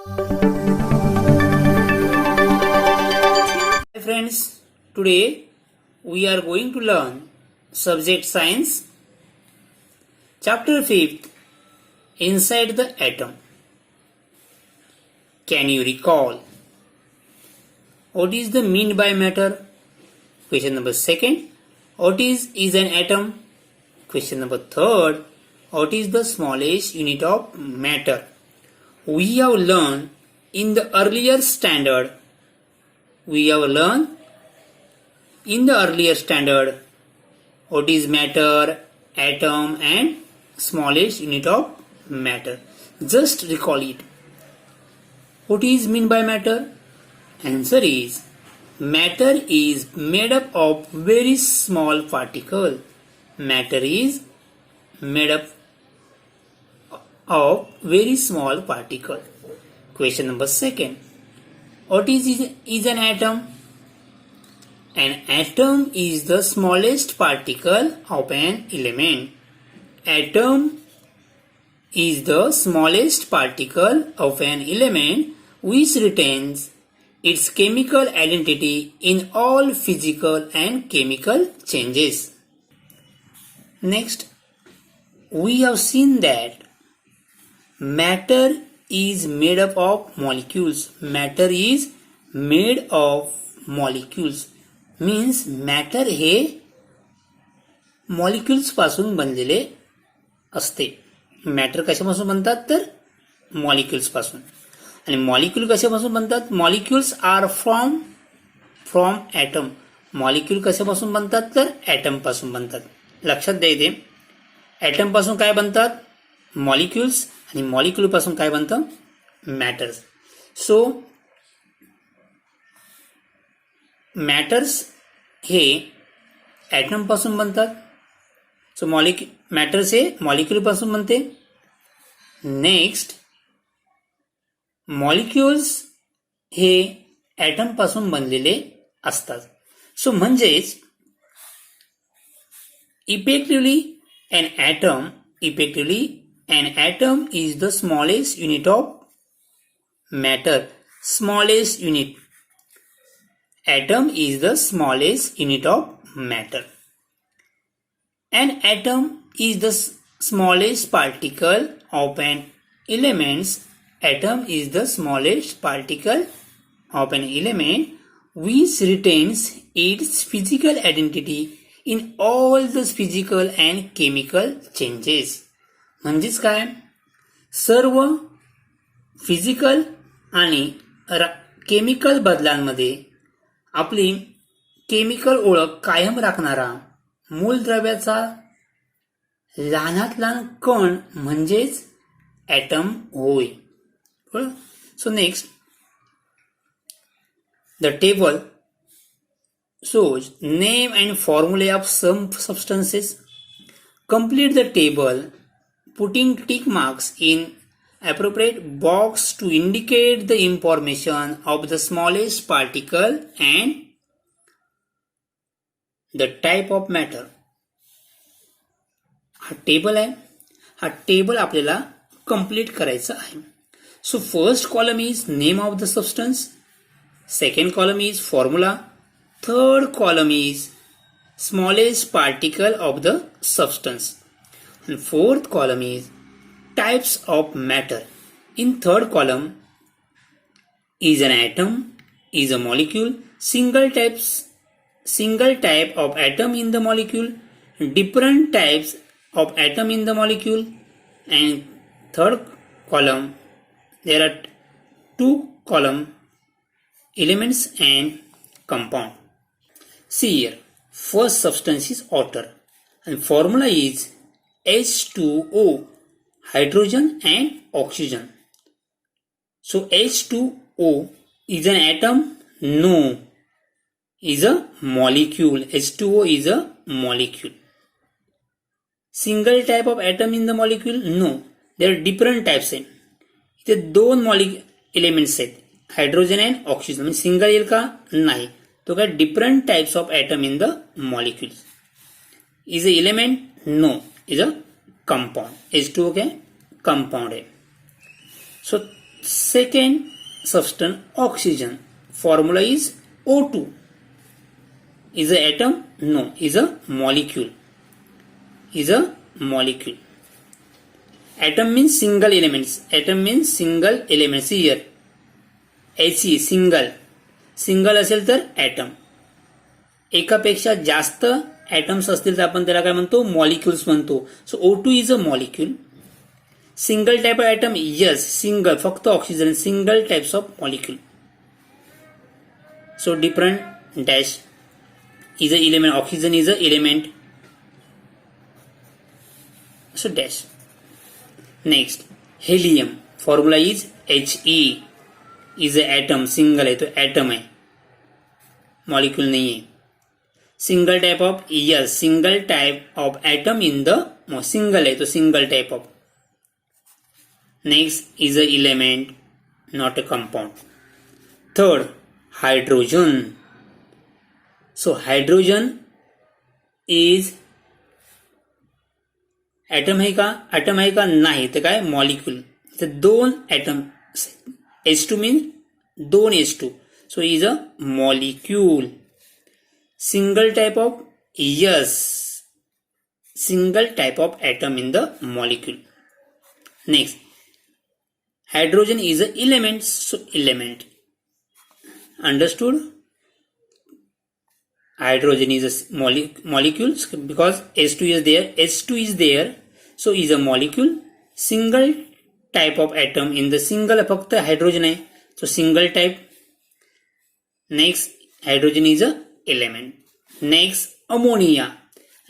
Hi friends, today we are going to learn subject science, chapter 5th, inside the atom. Can you recall what is the mean by matter? Question number 2nd, what is an atom? Question number 3rd, what is the smallest unit of matter? We have learned in the earlier standard what is matter, atom and smallest unit of matter. Just recall it. What is mean by matter? Answer is matter is made up of very small particle. Matter is made up of very small particle. Question number 2nd. What is an atom? An atom is the smallest particle of an element. Atom is the smallest particle of an element which retains its chemical identity in all physical and chemical changes. Next, we have seen that matter is made up of molecules. Matter is made of molecules. Means matter हे molecules पासून बनलेले असते. Matter कशापासून बनतात तर molecules पासून. आणि molecule कशापासून बनतात? Molecules are from atom. Molecule कशापासून बनतात तर ॲटम पासून बनतात. लक्षात द्या इथे ॲटम पासून काय बनतात? मॉलिक्युल्स. आणि मॉलिक्युल पासून काय बनतं? मॅटर्स. सो मॅटर्स हे ॲटम पासून बनतात. सो मॅटर्स हे मॉलिक्युल पासून बनते. नेक्स्ट मॉलिक्युल्स हे ॲटम पासून बनलेले असतात. सो म्हणजेच effectively an atom is the smallest unit of matter. Smallest unit. Atom is the smallest unit of matter. An atom is the smallest particle of an element. Atom is the smallest particle of an element which retains its physical identity in all the physical and chemical changes. म्हणजेच काय? सर्व physical आणि chemical बदलांमध्ये आपली chemical ओळख कायम राखणारा मूलद्रव्याचा लहानात लहान कण म्हणजेच ॲटम होय. So next the table shows name and formula of some substances. Complete the table putting tick marks in appropriate box to indicate the information of the smallest particle and the type of matter. हा table आहे. हा table आपल्याला complete करायचा आहे. So first column is name of the substance. Second column is formula. Third column is smallest particle of the substance. And fourth column is types of matter. In third column is an atom, is a molecule, single type of atom in the molecule, different types of atom in the molecule. And third column there are two column elements and compound. See here, first substance is water and formula is H2O, hydrogen and oxygen. So H2O is an atom? No, is a molecule. H2O is a molecule. Single type of atom in the molecule? No, there are different types. इथे दोन elements आहेत, hydrogen and oxygen. म्हणजे single येईल का? नाही. तो काय different types of atom in the molecules. Is a element? No, is a compound. H2O क्या है? कंपाउंड है. So Second substance, oxygen. Formula is O2. Is a atom? No, is a molecule. Is a molecule. Atom means single elements. Atom means single elements. Here He single. Single असेल तर atom. एकापेक्षा जास्त atoms असतील तर आपण त्याला काय म्हणतो? मॉलिक्युल्स म्हणतो. So O2 is a molecule. Single type of atom? Yes, single, फक्त oxygen. Single types of molecule. So different dash is a element. Oxygen is a element. So dash. Next, helium. Formula is He. Is a atom. Single आहे, तो atom आहे, molecule नाही आहे. Single type of, yes, single type of atom in the, single आहे तो, single type of. Next is a element, not a compound. Third, hydrogen. So hydrogen is atom आहे का? Atom आहे का? नाही. तर काय? मॉलिक्यूल. तर दोन ॲटम. H2 means दोन H2. So is a molecule. Single type of, yes, single type of atom in the molecule. Next, hydrogen is a element. So element. Understood? Hydrogen is a molecule because H2 is there. H2 is there. So is a molecule. Single type of atom in the, single फक्त hydrogen आहे, तो single type. Next, hydrogen is a element. Next, ammonia.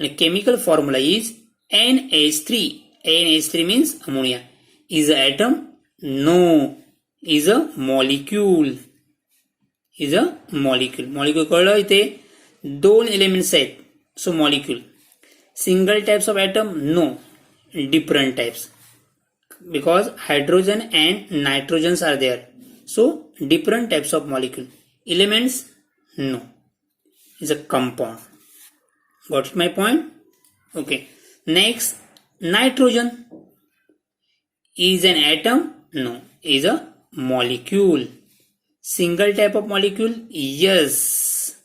आणि chemical formula is NH3. NH3 means ammonia. Is a atom? No, is a molecule. Is a molecule. Molecule कळलं? इथे दोन elements आहेत, so molecule. Single types of atom? No, different types. Because hydrogen and nitrogens are there, so different types of molecule. Elements? No, is a compound. Got my point? Okay. Next, nitrogen is an atom? No, is a molecule. Single type of molecule? Yes.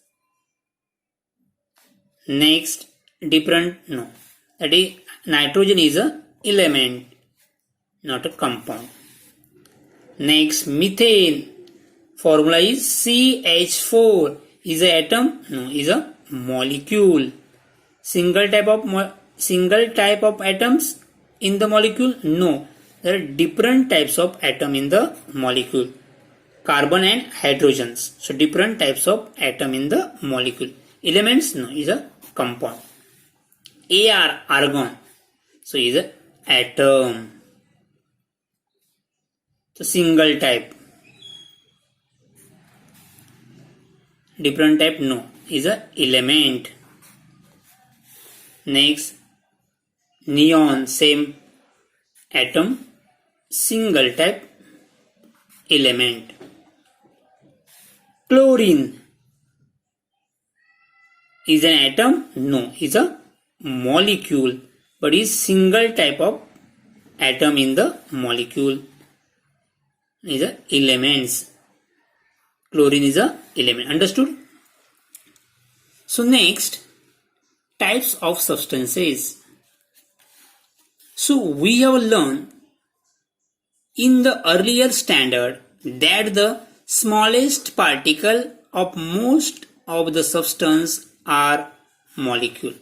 Next, different? No. That is, nitrogen is a element, not a compound. Next, methane. Formula is CH4. Is a atom? No, is a molecule. Single type of atoms in the molecule? No, there are different types of atom in the molecule. Carbon and hydrogens. So different types of atom in the molecule. Elements? No, is a compound. Ar, argon. So is a atom. So single type. Different type? No, is a element. Next, neon, same atom, single type, element. Chlorine is an atom? No, is a molecule, but is single type of atom in the molecule. Is a elements. Chlorine is a element. Understood? So next, types of substances. So we have learned in the earlier standard that the smallest particle of most of the substance are molecule.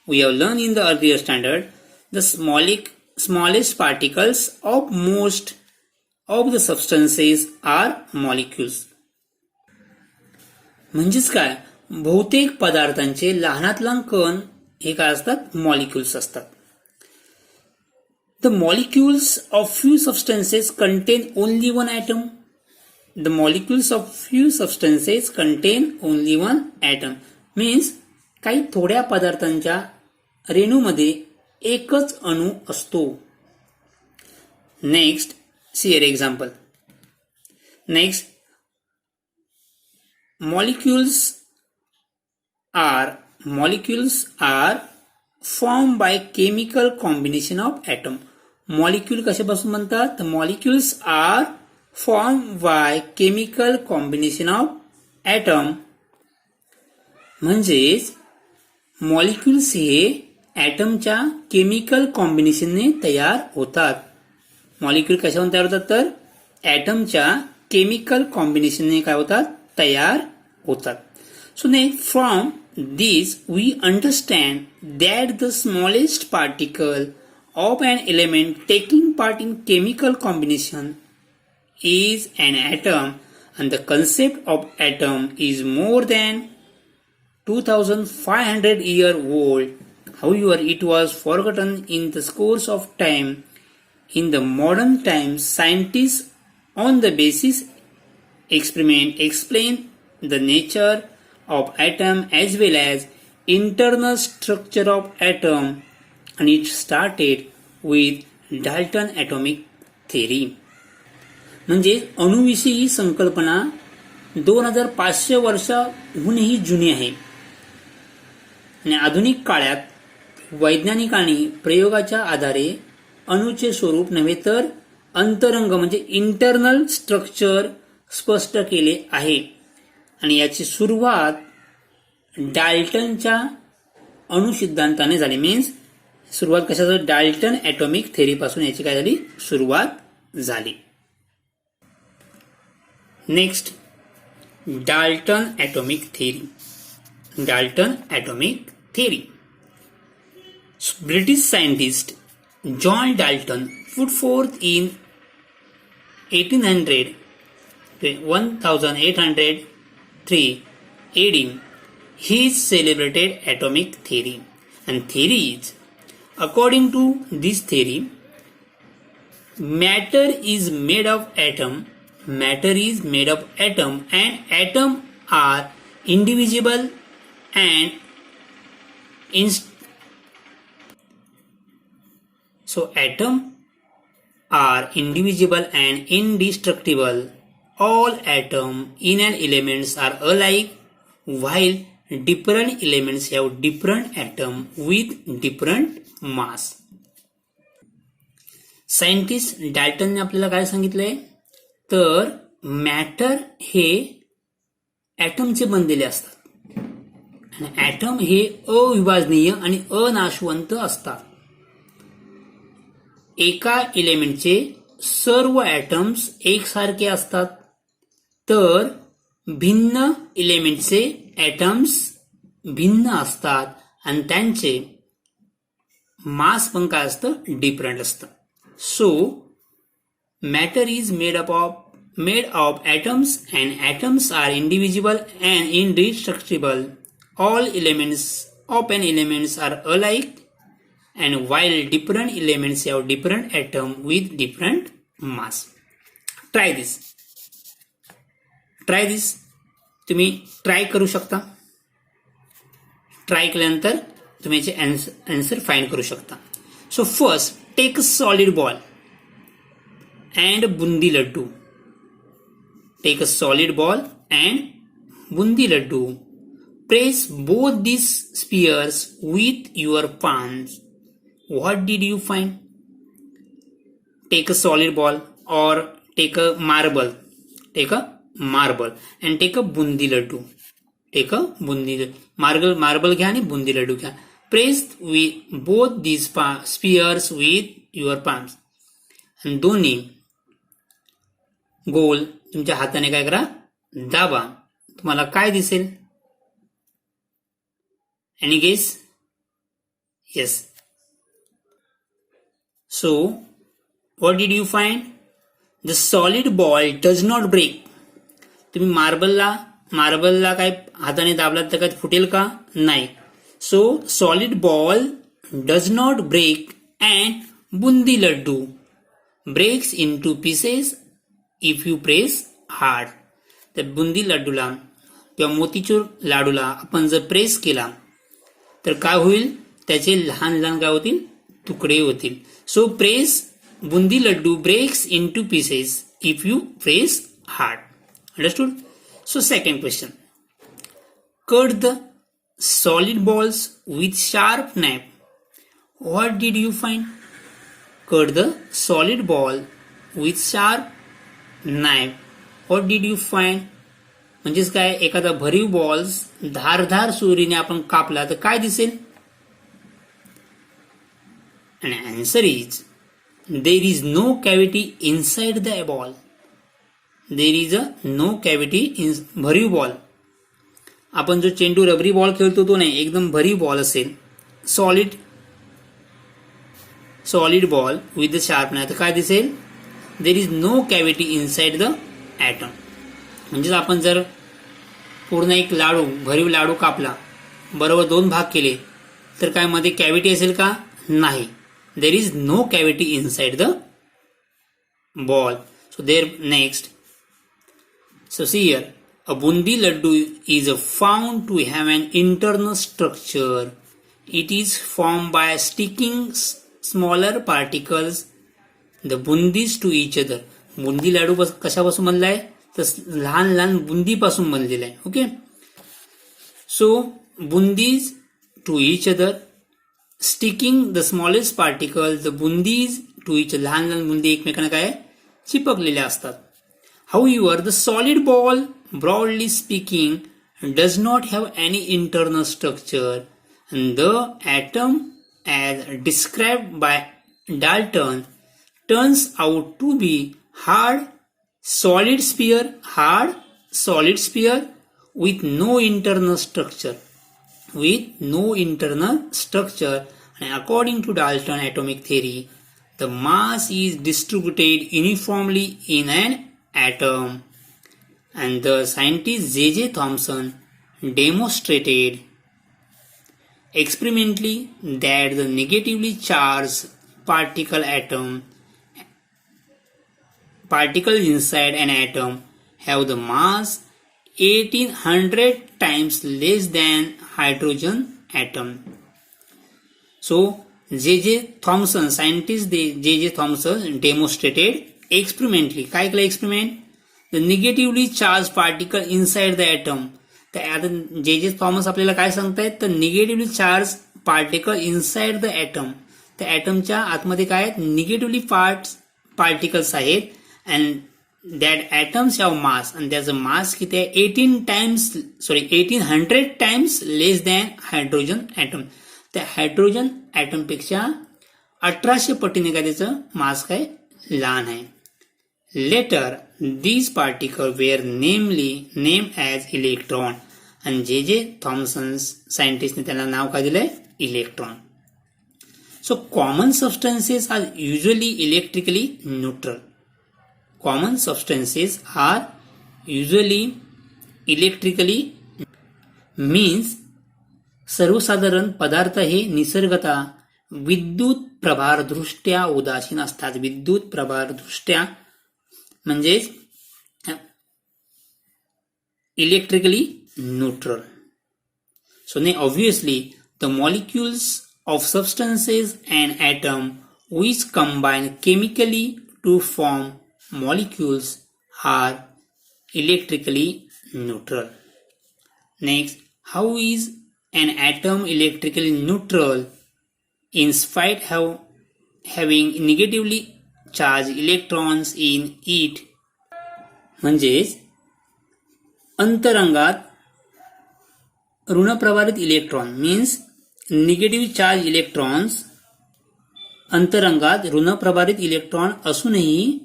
We have learned in the earlier standard the smallest particles of most of the substances are molecules. म्हणजेच काय? बहुतेक पदार्थांचे लहानात लहान कण हे काय असतात? Molecules असतात. The molecules of few substances contain only one atom. The molecules of few substances contain only one atom. Means काही थोड्या पदार्थांच्या रेणूमध्ये एकच अणू असतो. Next, see your example. Next, molecules are formed by chemical combination of atom. Molecule कशापासून म्हणतात? The molecules are formed by chemical combination of atom. म्हणजेच molecules हे ॲटमच्या chemical कॉम्बिनेशनने तयार होतात. मॉलिक्युल कशावरून तयार होतात तर ॲटमच्या केमिकल कॉम्बिनेशनने काय होतात तयार होतात. So next from this we understand that the smallest particle of an element taking part in chemical combination is an atom, and the concept of atom is more than 2500 years old. However, it was forgotten in the course of time. In the modern times, scientists on the basis experiment explain the nature of atom as well as internal structure of atom, and it started with Dalton atomic theory. म्हणजे अणुविषयी ही संकल्पना 2500 वर्षाहूनही जुनी आहे आणि आधुनिक काळात वैज्ञानिकांनी प्रयोगाच्या आधारे अणूचे स्वरूप नव्हे तर अंतरंग म्हणजे इंटरनल स्ट्रक्चर स्पष्ट केले आहे. आणि याची सुरुवात डाल्टनच्या अणुसिद्धांताने झाली. मीन्स सुरुवात कशाचं डाल्टन ॲटॉमिक थेअरीपासून याची काय झाली सुरुवात झाली. Next Dalton atomic theory. Dalton atomic theory. British scientist John Dalton put forth in 1803 AD his celebrated atomic theory. And theory is, according to this theory, matter is made of atom, and atom are indivisible and so atom are indivisible and indestructible. All atoms in an elements are alike, while different elements have different atoms with different mass. Scientist डाल्टनने आपल्याला काय सांगितलंय तर matter हे ॲटमचे बनलेले असतात आणि atom हे अविभाजनीय आणि अनाशवंत असतात. एका एलिमेंटचे सर्व ॲटम्स एकसारखे असतात तर भिन्न एलिमेंटचे ॲटम्स भिन्न असतात आणि त्यांचे मास पण काय असतं डिफरंट असतं. So matter is made of atoms and atoms are indivisible and indestructible. All elements of an elements are alike and while different elements have different atom with different mass. Try this. तुम्ही try करू शकता. Try केल्यानंतर तुम्ही याचे answer find करू शकता. So first take a solid ball and boondi laddoo. Take a solid ball and boondi laddoo. Press both these spheres with your palms. What did you find? Take a solid ball or take a marble. Take a marble and take a bundi laddu. Take a bundi marble घ्या आणि बुंदी लड्डू घ्या. Press with both these spheres with your palms. आणि दोन्ही गोल तुमच्या हाताने काय करा दाबा. तुम्हाला काय दिसेल? Any guess? Yes. So, what did you find? The solid ball does not break. तुम्ही मार्बलला काय हाताने दाबलात तर काय फुटेल का? नाही. So, solid ball does not break and bundi laddu breaks into pieces if you press hard. तर बुंदी लड्डूला किंवा मोतीचूर लाडूला आपण जर प्रेस केला तर काय होईल? त्याचे लहान लहान काय होतील? तुकडे होतील. So press boondi laddoo breaks into pieces if you press hard. Understood? So second question. Cut the solid balls with sharp knife. What did you find? Cut the solid ball with sharp knife. What did you find? म्हणजेच काय, एखादा भरीव balls धारधार सुरीने आपण कापला तर काय दिसेल? And answer is there is no cavity inside the ball. There is no cavity in भरीव बॉल. आपण जो चेंडू रबरी बॉल खेळतो तो नाही, एकदम भरीव बॉल असेल, solid ball with the sharpener, तर काय दिसेल? There is no cavity inside the atom. म्हणजेच आपण जर पूर्ण एक भरीव लाडू कापला, बरोबर 2 भाग केले, तर काय मध्ये कॅव्हिटी असेल का? नाही. There is no cavity inside the ball. So there next, so see here, a bundi laddu is found to have an internal structure. It is formed by sticking smaller particles, the bundis, to each other. Bundi laddu कशापासून बनला आहे? तर लहान लहान बुंदीपासून बनलेला आहे. Okay, so bundis to each other, sticking the smallest particle, the bundis to each, लहान लहान बुंदी एकमेकांना काय चिपकलेल्या असतात. However, the solid ball, broadly speaking, does not have any internal structure, and the atom, as described by Dalton, turns out to be hard solid sphere with no internal structure. And according to Dalton atomic theory, the mass is distributed uniformly in an atom, and the scientist J.J. Thomson demonstrated experimentally that the negatively charged particles inside an atom have the mass 1800 times less than hydrogen atom. So J.J. Thomson, scientist J.J. Thomson demonstrated experimentally, काय केलं experiment? The negatively charge particle inside the atom. तर आता जे Thomson आपल्याला काय सांगतायत? तर negatively charge particle inside the atom. त्या ॲटमच्या आतमध्ये काय आहेत? निगेटिव्हली पार्टिकल्स आहेत, and that atoms have mass, आणि त्याचं मास किती आहे? 1800 times less than hydrogen atom. त्या हायड्रोजन ॲटमपेक्षा 1800 पटीने काय त्याचं मास काय लहान आहे. Later, these particles were named as electron, and J.J. Thomson's scientistने त्याला नाव काय दिलंय? Electron. So common substances are usually electrically neutral. Common substances are usually electrically means सर्वसाधारण पदार्थ हे निसर्गतः विद्युत प्रभारदृष्ट्या उदासीन असतात. विद्युत प्रभारदृष्ट्या म्हणजेच electrically neutral. So obviously the molecules of substances and atom which combine chemically to form molecules are electrically neutral. Next, how is an atom electrically neutral in spite of having negatively charged electrons in it? म्हणजेच अंतरंगात ऋणप्रभारित electron means negative charge electrons, अंतरंगात ऋणप्रभारित electron असूनही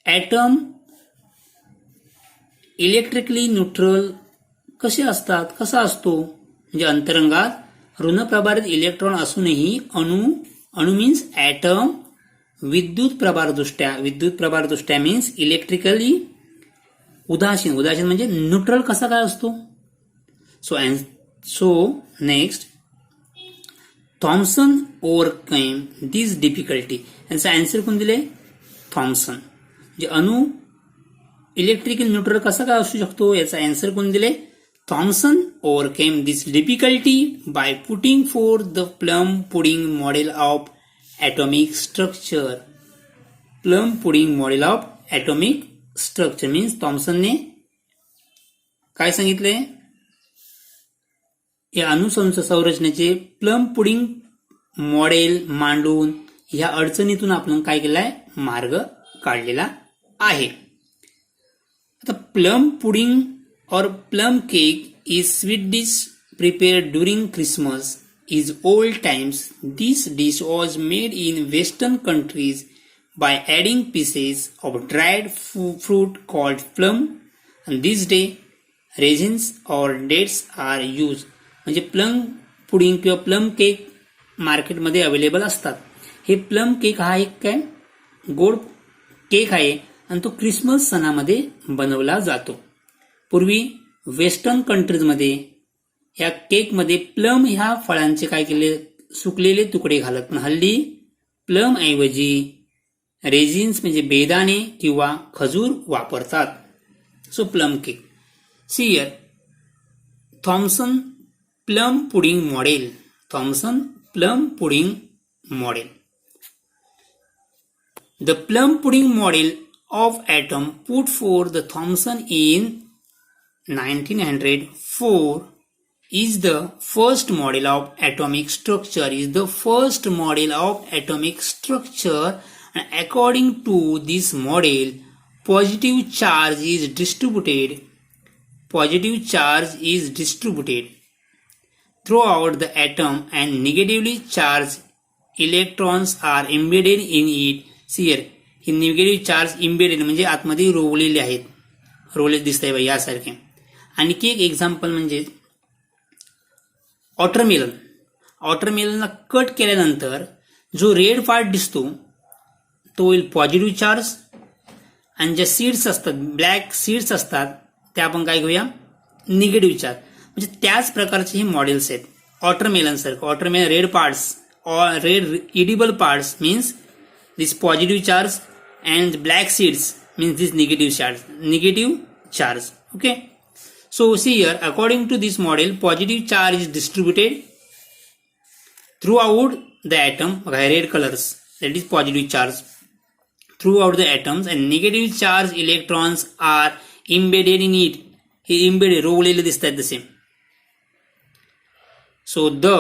atom electrically neutral कसे असतात? कसा असतो? म्हणजे अंतरंगात ऋणप्रभारित इलेक्ट्रॉन असूनही अणू मीन्स ॲटम विद्युत प्रभारदृष्ट्या मीन्स इलेक्ट्रिकली उदासीन म्हणजे न्यूट्रल कसा काय असतो? So next, Thomson overcame this difficulty. यांचा आन्सर कोण दिले? थॉम्सन. म्हणजे अणू इलेक्ट्रिकल न्यूट्रल कसा काय असू शकतो याचा आन्सर कोण दिले? Thomson overcame this difficulty by putting forth the plum pudding model of atomic structure. Plum pudding model of atomic structure means थॉम्सनने काय सांगितले? या अणुसंरचनेचे प्लम पुडिंग मॉडेल मांडून ह्या अडचणीतून आपण काय केलाय? मार्ग काढलेला आहे. plum pudding or plum cake is sweet dish prepared during Christmas is old times. This dish was made in Western countries by adding pieces of dried fruit called plum, and this day raisins or dates are used. म्हणजे plum pudding किंवा plum cake मार्केटमध्ये available असतात. हे plum cake हा एक काय गोड cake आहे आणि तो क्रिसमस सणामध्ये बनवला जातो. पूर्वी वेस्टर्न कंट्रीजमध्ये या केकमध्ये प्लम ह्या फळांचे काय केले सुकलेले तुकडे घालत, पण हल्ली प्लम ऐवजी रेझिन्स म्हणजे बेदाणे किंवा खजूर वापरतात. So plum cake. See here Thomson plum pudding model. Thomson plum pudding model. The plum pudding model of atom put forth the Thomson in 1904 is the first model of atomic structure. Is the first model of atomic structure, and according to this model, positive charge is distributed. Positive charge is distributed throughout the atom, and negatively charged electrons are embedded in it. सियर ही negative charge embedded म्हणजे आतमध्ये रोवलेले आहेत. रोवले दिसत आहे यासारखे. आणखी एक एक्झाम्पल म्हणजे वॉटरमेलन. वॉटरमेलनला कट केल्यानंतर जो रेड पार्ट दिसतो तो होईल पॉझिटिव्ह चार्ज, आणि ज्या सीड्स असतात ब्लॅक सीड्स असतात त्या आपण काय घेऊया निगेटिव्ह चार्ज. म्हणजे त्याच प्रकारचे हे मॉडेल्स आहेत वॉटरमेलन सारखं. वॉटरमेलन रेड पार्ट्स और red edible parts means this positive charge, and black seeds means this negative charge. Okay, so see here, according to this model, positive charge is distributed throughout the atom by red colors, that is positive charge throughout the atoms, and negative charge electrons are embedded in it. He embedded रोवलेले दिसतात the same. So the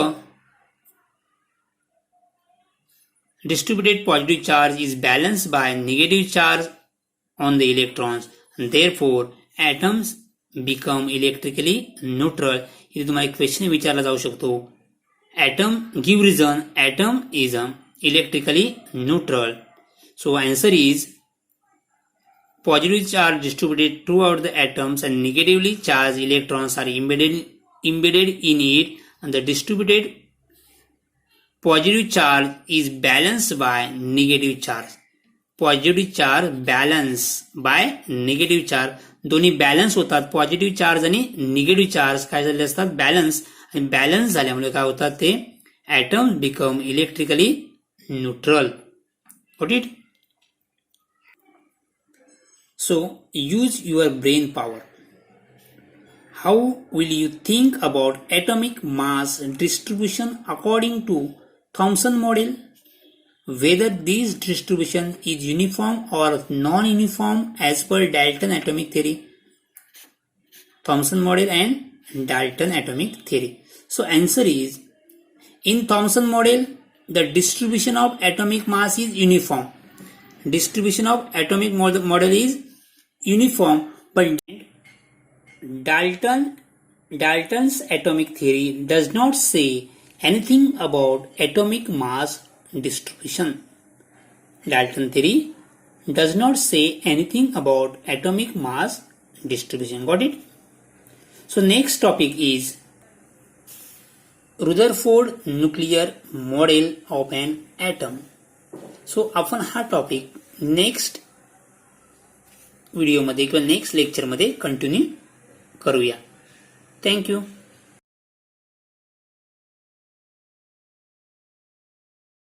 distributed positive charge is balanced by negative charge on the electrons, and therefore atoms become electrically neutral. इथे तुम्हाला एक question विचारला जाऊ शकतो. Atom give reason. Atom is electrically neutral. So answer is positive charge distributed throughout the atoms, and negatively charged electrons are embedded in it, and the distributed positive charge is balanced by negative charge. Positive charge balance by negative charge. दोन्ही balance होतात. Positive charge आणि negative charge काय झाले असतात balance, आणि balance झाल्यामुळे काय होतात ते atoms become electrically neutral. Got it. So use your brain power. How will you think about atomic mass distribution according to Thomson model? Whether this distribution is uniform or non-uniform as per Dalton atomic theory. Thomson model and Dalton atomic theory. So answer is, in Thomson model, the distribution of atomic mass is uniform. Distribution of atomic model is uniform, but Dalton's atomic theory does not say anything about atomic mass distribution. Dalton theory does not say anything about atomic mass distribution. Got it? So next topic is Rutherford nuclear model of an atom. So आपण हा topic next व्हिडिओमध्ये किंवा next लेक्चरमध्ये continue करूया. Thank you.